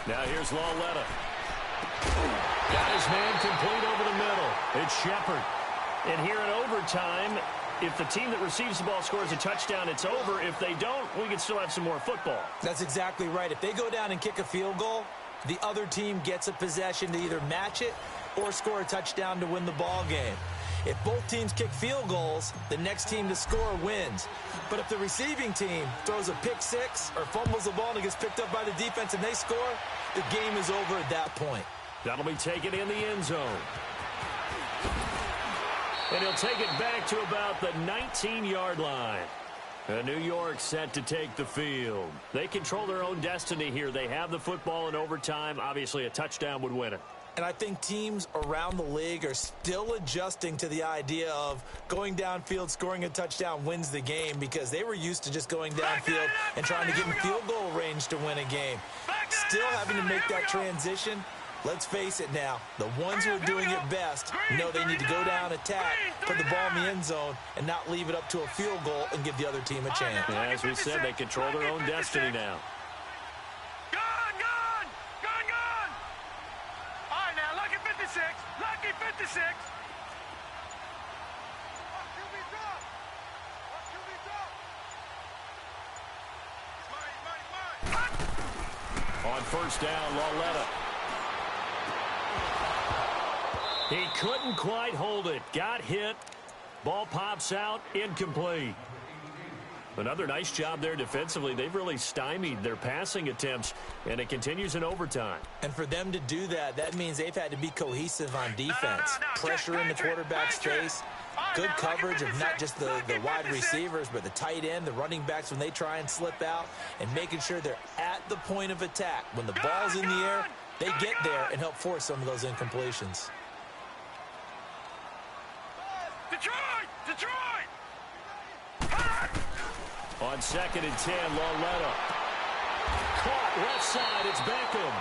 Now here's Lawletta. Got his man complete over the middle. It's Shepard. And here in overtime, if the team that receives the ball scores a touchdown, it's over. If they don't, we can still have some more football. That's exactly right. If they go down and kick a field goal, the other team gets a possession to either match it or score a touchdown to win the ball game. If both teams kick field goals, the next team to score wins. But if the receiving team throws a pick 6 or fumbles the ball and it gets picked up by the defense and they score, the game is over at that point. That'll be taken in the end zone. And he'll take it back to about the 19-yard line. New York set to take the field. They control their own destiny here. They have the football in overtime. Obviously, a touchdown would win it. And I think teams around the league are still adjusting to the idea of going downfield, scoring a touchdown wins the game, because they were used to just going downfield and trying to get in field goal range to win a game. Still having to make that transition. Let's face it now, the ones who are doing it best know they need to go down, attack, put the ball in the end zone, and not leave it up to a field goal and give the other team a chance. Yeah, as we said, they control their own destiny now. Lucky 56. On first down, Lawletta. He couldn't quite hold it. Got hit. Ball pops out. Incomplete. Another nice job there defensively. They've really stymied their passing attempts, and it continues in overtime. And for them to do that, that means they've had to be cohesive on defense. Pressure in the quarterback's face. Good coverage of not just the wide receivers, but the tight end, the running backs when they try and slip out, and making sure they're at the point of attack. When the ball's in the air, they get there and help force some of those incompletions. Detroit! On 2nd and 10, Lawletta. Caught left side, it's Beckham.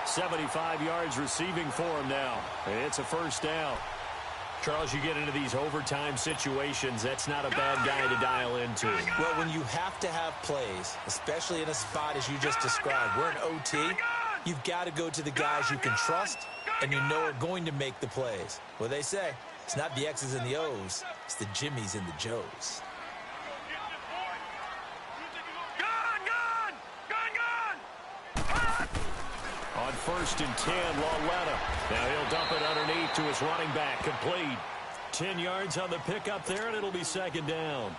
75 yards receiving for him now. It's a first down. Charles, you get into these overtime situations, that's not a bad guy to dial into. Well, when you have to have plays, especially in a spot as you just described, we're in OT, you've got to go to the guys you can trust and you know are going to make the plays. Well, they say it's not the X's and the O's, it's the Jimmies and the Joes. On 1st and 10, Lauletta. Now he'll dump it underneath to his running back. Complete. 10 yards on the pickup there, and it'll be second down.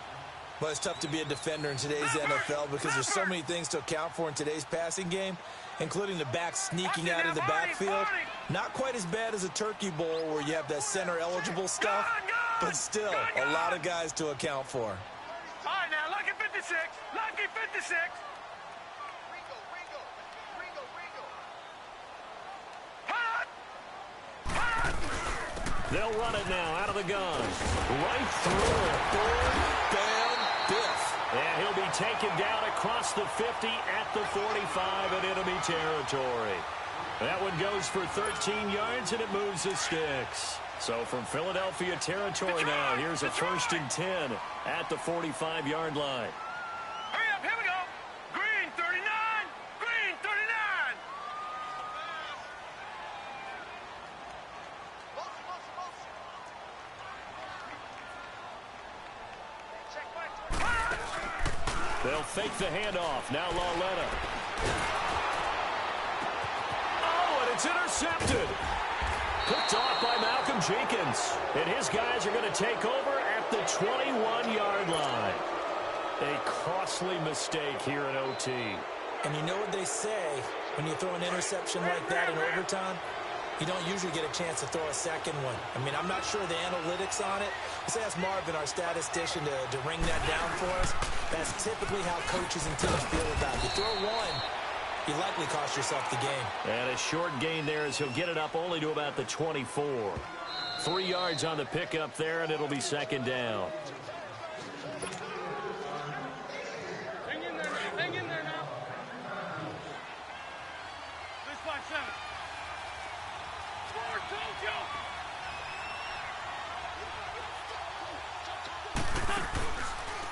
Well, it's tough to be a defender in today's NFL because there's so many things to account for in today's passing game, including the back sneaking out of the backfield. Not quite as bad as a turkey bowl where you have that center-eligible stuff, but still a lot of guys to account for. All right, now, lucky 56. Lucky 56. They'll run it now out of the gun. Right through it. Boom, bam, biff. And he'll be taken down across the 50 at the 45 in enemy territory. That one goes for 13 yards, and it moves the sticks. So from Philadelphia territory now, here's a 1st and 10 at the 45-yard line. Hurry up, here we go. Green 39. Green 39. They'll fake the handoff. Now Lauletta. Oh, and it's intercepted. Picked off by Malcolm Jenkins. And his guys are going to take over at the 21-yard line. A costly mistake here in OT. And you know what they say, when you throw an interception like that in overtime, you don't usually get a chance to throw a second one. I mean, I'm not sure the analytics on it. Let's ask Marvin, our statistician, to ring that down for us. That's typically how coaches and teams feel about it. You throw one, you likely cost yourself the game. And a short gain there as he'll get it up only to about the 24. 3 yards on the pickup there, and it'll be second down. Hang in there now. Hang in there now. 657. Score, Tokyo.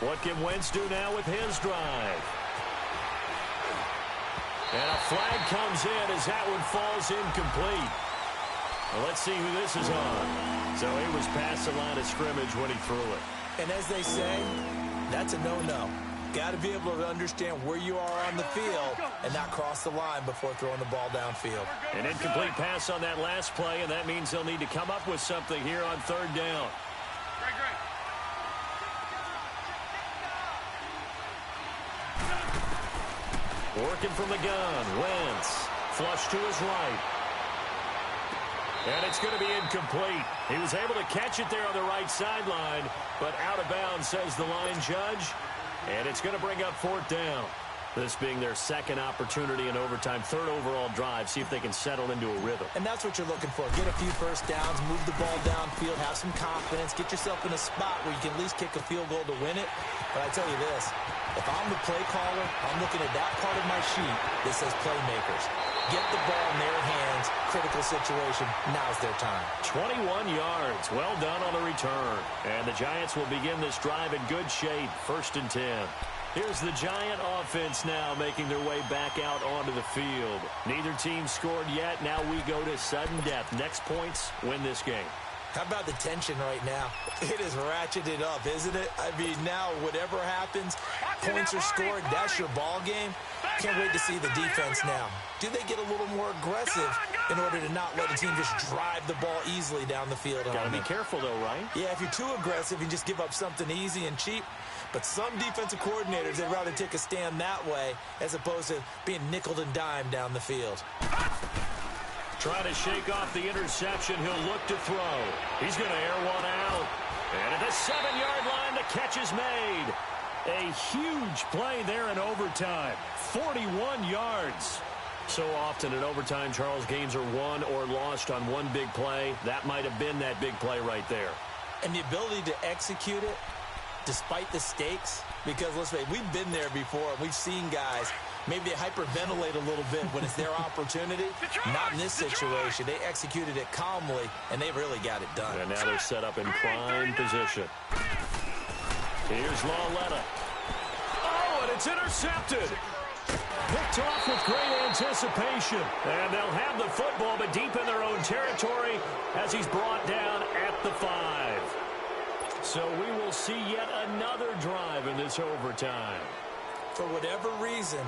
What can Wentz do now with his drive? And a flag comes in as that one falls incomplete. Well, let's see who this is on. So he was past the line of scrimmage when he threw it. And as they say, that's a no-no. Got to be able to understand where you are on the field and not cross the line before throwing the ball downfield. An incomplete pass on that last play, and that means they'll need to come up with something here on 3rd down. Great, great. Working from the gun, Wentz. Flush to his right. And it's going to be incomplete. He was able to catch it there on the right sideline, but out of bounds, says the line judge. And it's going to bring up 4th down. This being their second opportunity in overtime, 3rd overall drive. See if they can settle into a rhythm. And that's what you're looking for. Get a few first downs, move the ball downfield, have some confidence, get yourself in a spot where you can at least kick a field goal to win it. But I tell you this, if I'm the play caller, I'm looking at that part of my sheet that says playmakers. Get the ball in their hands, critical situation, now's their time. 21 yards, well done on the return. And the Giants will begin this drive in good shape, 1st and 10. Here's the Giant offense now making their way back out onto the field. Neither team scored yet. Now we go to sudden death. Next points win this game. How about the tension right now? It is ratcheted up, isn't it? I mean, now whatever happens, points are scored, that's your ball game. Can't wait to see the defense now. Do they get a little more aggressive in order to not let a team just drive the ball easily down the field? Got to be careful, though, right? Yeah, if you're too aggressive, you just give up something easy and cheap. But some defensive coordinators, they'd rather take a stand that way as opposed to being nickeled and dimed down the field. Trying to shake off the interception. He'll look to throw. He's going to air one out. And at the 7-yard line, the catch is made. A huge play there in overtime. 41 yards. So often in overtime, Charles, games are won or lost on one big play. That might have been that big play right there. And the ability to execute it despite the stakes, because let's face it, we've been there before. We've seen guys Maybe they hyperventilate a little bit when it's their opportunity. Not in this situation. They executed it calmly, and they really got it done. And now they're set up in prime position. Here's Lauletta. Oh, and it's intercepted. Picked off with great anticipation. And they'll have the football, but deep in their own territory as he's brought down at the 5. So we will see yet another drive in this overtime. For whatever reason,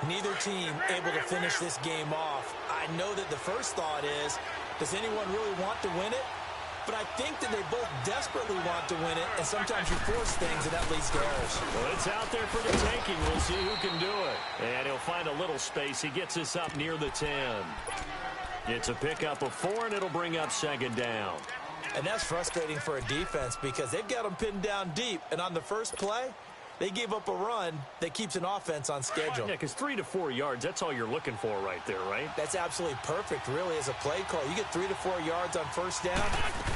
neither team able to finish this game off. I know that the first thought is, does anyone really want to win it? But I think that they both desperately want to win it, and sometimes you force things, and that leads to errors. Well, it's out there for the taking. We'll see who can do it. And he'll find a little space. He gets us up near the 10. It's a pickup of 4, and it'll bring up second down. And that's frustrating for a defense because they've got them pinned down deep, and on the first play, they gave up a run that keeps an offense on schedule. Yeah, because 3 to 4 yards, that's all you're looking for right there, right? That's absolutely perfect, really, as a play call. You get 3 to 4 yards on first down.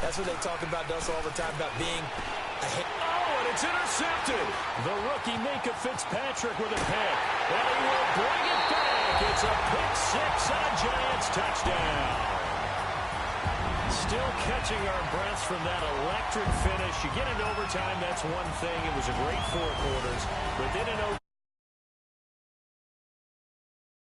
That's what they talk about us all the time, about being a hit. Oh, and it's intercepted. The rookie Minka Fitzpatrick with a pick. And he will bring it back. It's a pick 6 and a Giants touchdown. Still catching our breaths from that electric finish. You get into overtime, that's one thing. It was a great 4 quarters. But then in overtime,